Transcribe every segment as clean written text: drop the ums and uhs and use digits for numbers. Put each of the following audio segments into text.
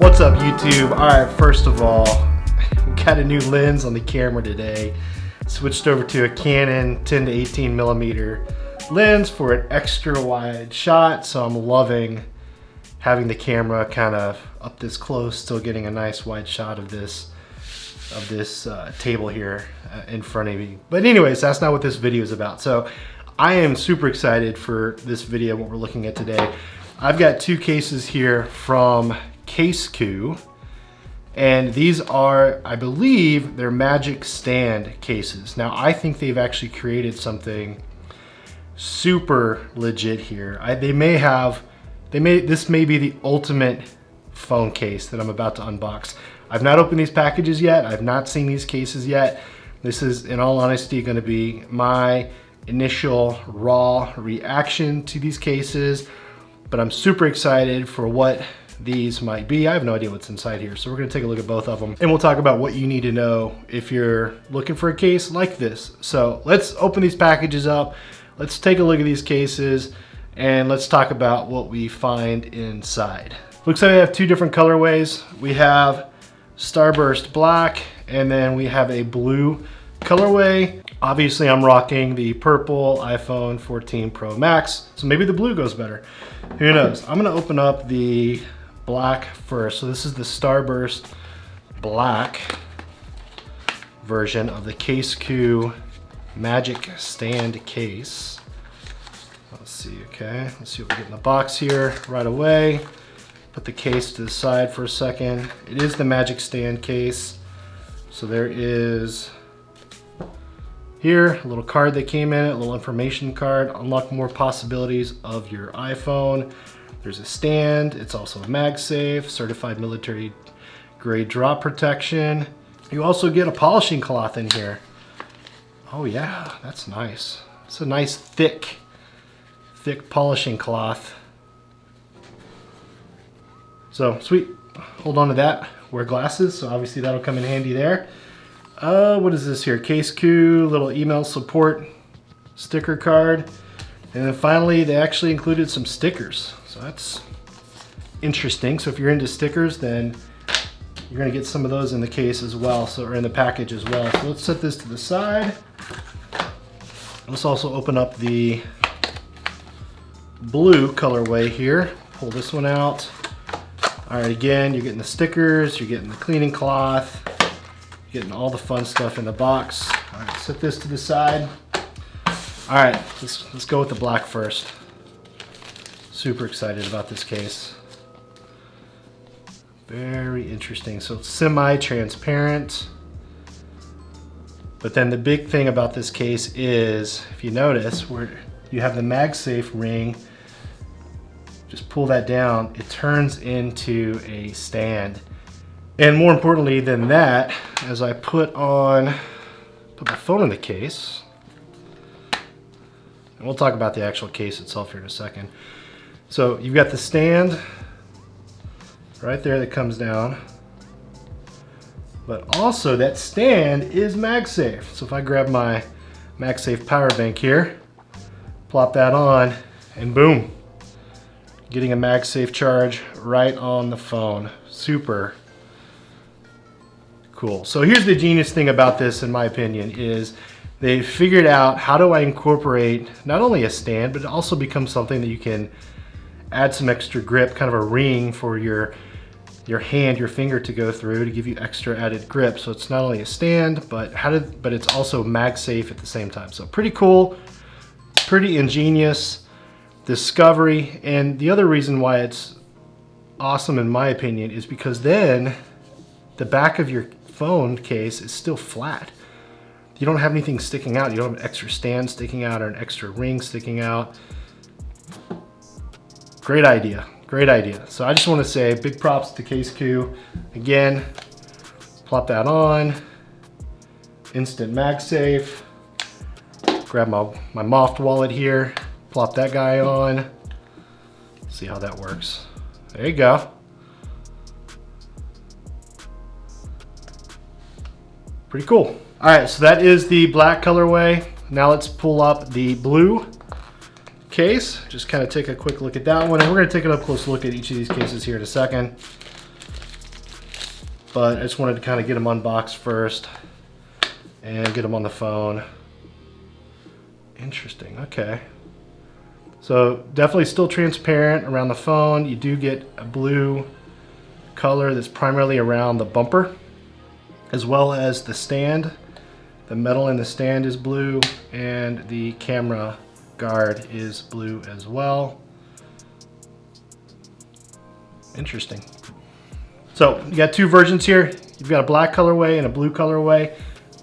What's up, YouTube? All right, first of all, we got a new lens on the camera today. Switched over to a Canon 10 to 18 millimeter lens for an extra wide shot, so I'm loving having the camera kind of up this close, still getting a nice wide shot of this table here in front of me. But anyways, that's not what this video is about. So I am super excited for this video, what we're looking at today. I've got two cases here from Casekoo, and these are, I believe, they're Magic Stand cases. Now I think they've actually created something super legit here. This may be the ultimate phone case that I'm about to unbox. I've not opened these packages yet. I've not seen these cases yet. This is, in all honesty, going to be my initial raw reaction to these cases, but I'm super excited for what these might be. I have no idea what's inside here, so we're going to take a look at both of them, and we'll talk about what you need to know if you're looking for a case like this. So let's open these packages up. Let's take a look at these cases, and let's talk about what we find inside. Looks like we have two different colorways. We have Starburst Black, and then we have a blue colorway. Obviously, I'm rocking the purple iPhone 14 Pro Max, so maybe the blue goes better. Who knows? I'm gonna open up the black first. So this is the Starburst Black version of the Casebook Magic Stand case. Let's see, okay. Let's see what we get in the box here right away. Put the case to the side for a second. It is the Magic Stand case. So there is here a little card that came in it, a little information card. Unlock more possibilities of your iPhone. There's a stand. It's also a MagSafe, certified military grade drop protection. You also get a polishing cloth in here. Oh yeah, that's nice. It's a nice thick polishing cloth. So sweet, hold on to that. Wear glasses, so obviously that'll come in handy there. What is this here? Casekoo, little email support sticker card. And then finally, they actually included some stickers. So that's interesting. So if you're into stickers, then you're gonna get some of those in the case as well, or in the package as well. So let's set this to the side. Let's also open up the blue colorway here. Pull this one out. All right, again, you're getting the stickers, you're getting the cleaning cloth, you're getting all the fun stuff in the box. All right, set this to the side. All right, let's go with the black first. Super excited about this case. Very interesting. So it's semi-transparent. But then the big thing about this case is, if you notice, where you have the MagSafe ring, just pull that down, it turns into a stand. And more importantly than that, as I put my phone in the case, and we'll talk about the actual case itself here in a second. So you've got the stand right there that comes down, but also that stand is MagSafe. So if I grab my MagSafe power bank here, plop that on, and boom, getting a MagSafe charge right on the phone. Super cool. So here's the genius thing about this, in my opinion, is they figured out how do I incorporate not only a stand, but it also becomes something that you can add some extra grip, kind of a ring for your hand, your finger to go through to give you extra added grip. So it's not only a stand, but it's also MagSafe at the same time. So pretty cool, pretty ingenious discovery. And the other reason why it's awesome, in my opinion, is because then the back of your phone case is still flat. You don't have anything sticking out. You don't have an extra stand sticking out or an extra ring sticking out. Great idea, great idea. So I just want to say big props to Casekoo. Again, plop that on, instant MagSafe. Grab my Moft wallet here, plop that guy on. See how that works. There you go. Pretty cool. All right, so that is the black colorway. Now let's pull up the blue case. Just kind of take a quick look at that one, and we're going to take an up close look at each of these cases here in a second. but I just wanted to kind of get them unboxed first and get them on the phone. Interesting, okay. So definitely still transparent around the phone. You do get a blue color that's primarily around the bumper, as well as the stand. The metal in the stand is blue, and the camera guard is blue as well. Interesting. So you got two versions here. You've got a black colorway and a blue colorway.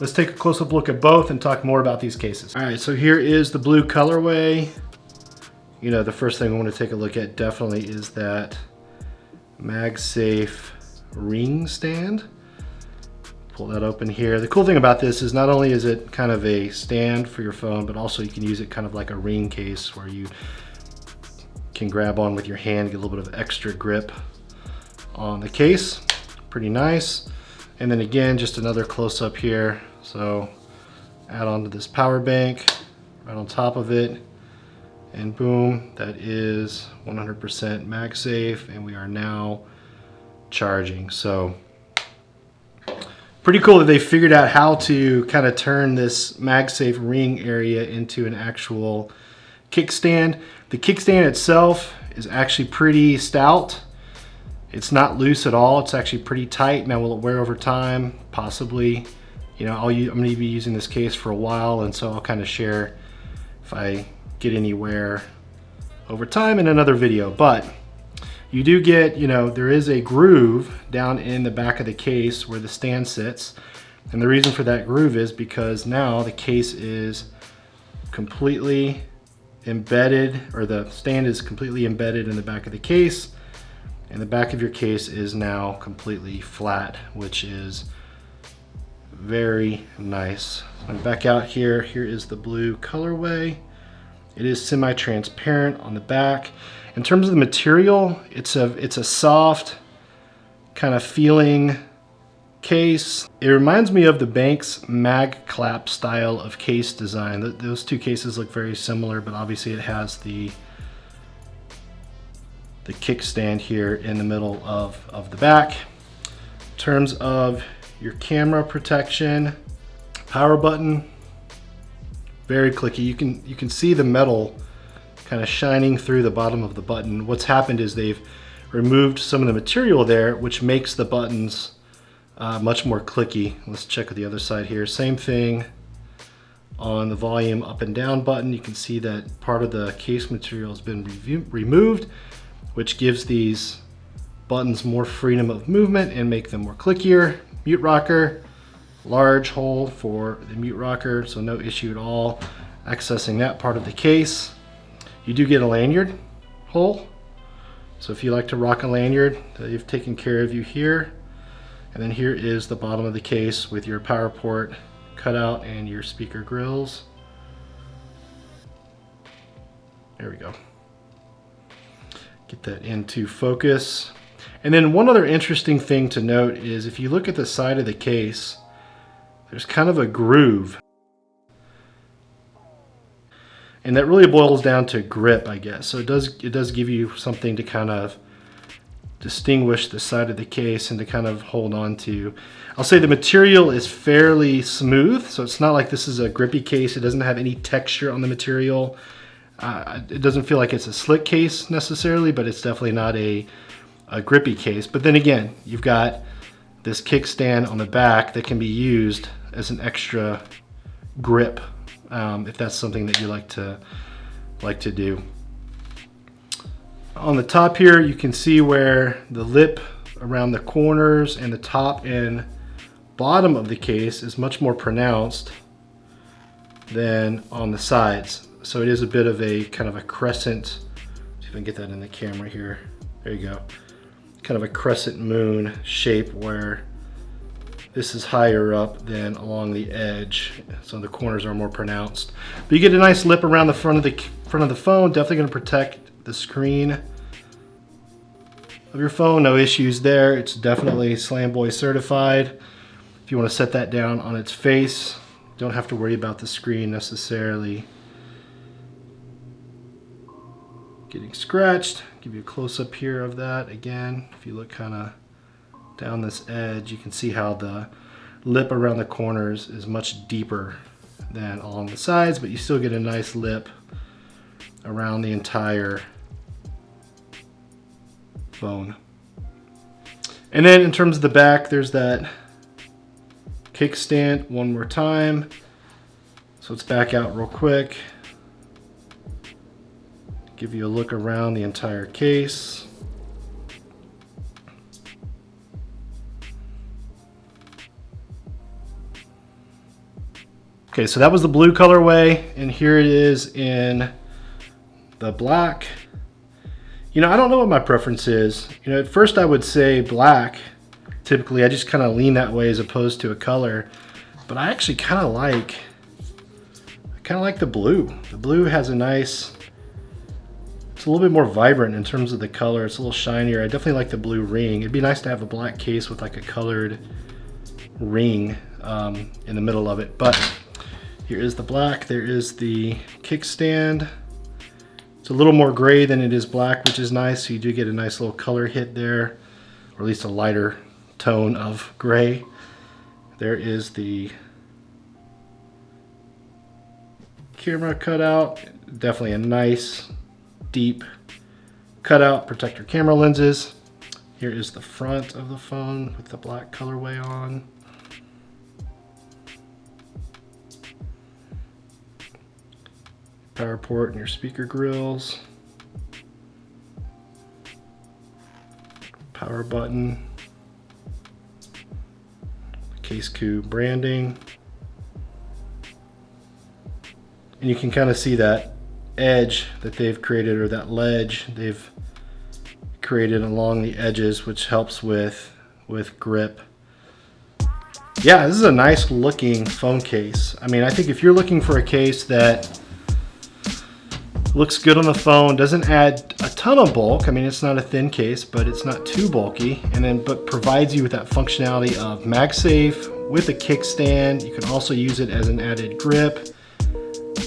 Let's take a close-up look at both and talk more about these cases. All right, so here is the blue colorway. You know, the first thing I want to take a look at definitely is that MagSafe ring stand. Pull that open here. The cool thing about this is not only is it kind of a stand for your phone, but also you can use it kind of like a ring case where you can grab on with your hand, get a little bit of extra grip on the case. Pretty nice. And then again, just another close up here. So add on to this power bank right on top of it, and boom, that is 100% MagSafe, and we are now charging. So pretty cool that they figured out how to kind of turn this MagSafe ring area into an actual kickstand. The kickstand itself is actually pretty stout. It's not loose at all. It's actually pretty tight. Now, will it wear over time? Possibly. You know, I'm going to be using this case for a while, and so I'll kind of share if I get any wear over time in another video. But you do get, you know, there is a groove down in the back of the case where the stand sits. And the reason for that groove is because now the case is completely embedded, or the stand is completely embedded in the back of the case. And the back of your case is now completely flat, which is very nice. I'm back out here. Here is the blue colorway. It is semi-transparent on the back. In terms of the material, it's a soft kind of feeling case. It reminds me of the Banks Mag Clap style of case design. Those two cases look very similar, but obviously it has the kickstand here in the middle of the back. In terms of your camera protection, power button, very clicky. You can see the metal kind of shining through the bottom of the button. What's happened is they've removed some of the material there, which makes the buttons much more clicky. Let's check the other side here. Same thing on the volume up and down button. You can see that part of the case material has been removed, which gives these buttons more freedom of movement and make them more clickier. Mute rocker, large hole for the mute rocker, so no issue at all accessing that part of the case. You do get a lanyard hole, so if you like to rock a lanyard, they've taken care of you here. And then here is the bottom of the case with your power port cutout and your speaker grills. There we go. Get that into focus. And then one other interesting thing to note is if you look at the side of the case, there's kind of a groove. And that really boils down to grip, I guess. So it does give you something to kind of distinguish the side of the case and to kind of hold on to. I'll say the material is fairly smooth, so it's not like this is a grippy case. It doesn't have any texture on the material. It doesn't feel like it's a slick case necessarily, but it's definitely not a grippy case. But then again, you've got this kickstand on the back that can be used as an extra grip if that's something that you like to do. On the top here, you can see where the lip around the corners and the top and bottom of the case is much more pronounced than on the sides. So it is a bit of a kind of a crescent. See if I can get that in the camera here. There you go. Kind of a crescent moon shape where this is higher up than along the edge. So the corners are more pronounced. But you get a nice lip around the front of the phone. Definitely going to protect the screen of your phone. No issues there. It's definitely Slamboy certified. If you want to set that down on its face, don't have to worry about the screen necessarily getting scratched. Give you a close-up here of that again. If you look kind of down this edge, you can see how the lip around the corners is much deeper than along the sides, but you still get a nice lip around the entire phone. And then in terms of the back, there's that kickstand one more time. So let's back out real quick. Give you a look around the entire case. Okay, so that was the blue colorway, and here it is in the black. You know, I don't know what my preference is. You know, at first I would say black. Typically, I just kind of lean that way as opposed to a color. But I actually kind of like the blue. The blue has a nice, it's a little bit more vibrant in terms of the color. It's a little shinier. I definitely like the blue ring. It'd be nice to have a black case with like a colored ring in the middle of it. But here is the black. There is the kickstand. It's a little more gray than it is black, which is nice. So you do get a nice little color hit there, or at least a lighter tone of gray. There is the camera cutout. Definitely a nice, deep cutout. Protect your camera lenses. Here is the front of the phone with the black colorway on. Power port and your speaker grills. Power button. Casekoo branding. And you can kind of see that edge that they've created, or that ledge they've created along the edges, which helps with grip. Yeah, this is a nice looking phone case. I mean, I think if you're looking for a case that looks good on the phone, doesn't add a ton of bulk. I mean, it's not a thin case, but it's not too bulky. And then, but provides you with that functionality of MagSafe with a kickstand. You can also use it as an added grip.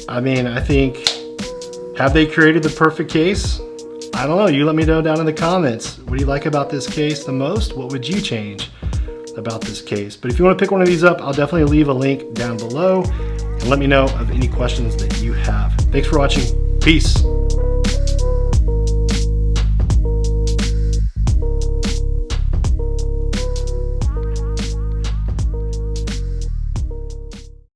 I mean, I think, have they created the perfect case? I don't know. You let me know down in the comments. What do you like about this case the most? What would you change about this case? But if you want to pick one of these up, I'll definitely leave a link down below. And let me know of any questions that you have. Thanks for watching. Peace.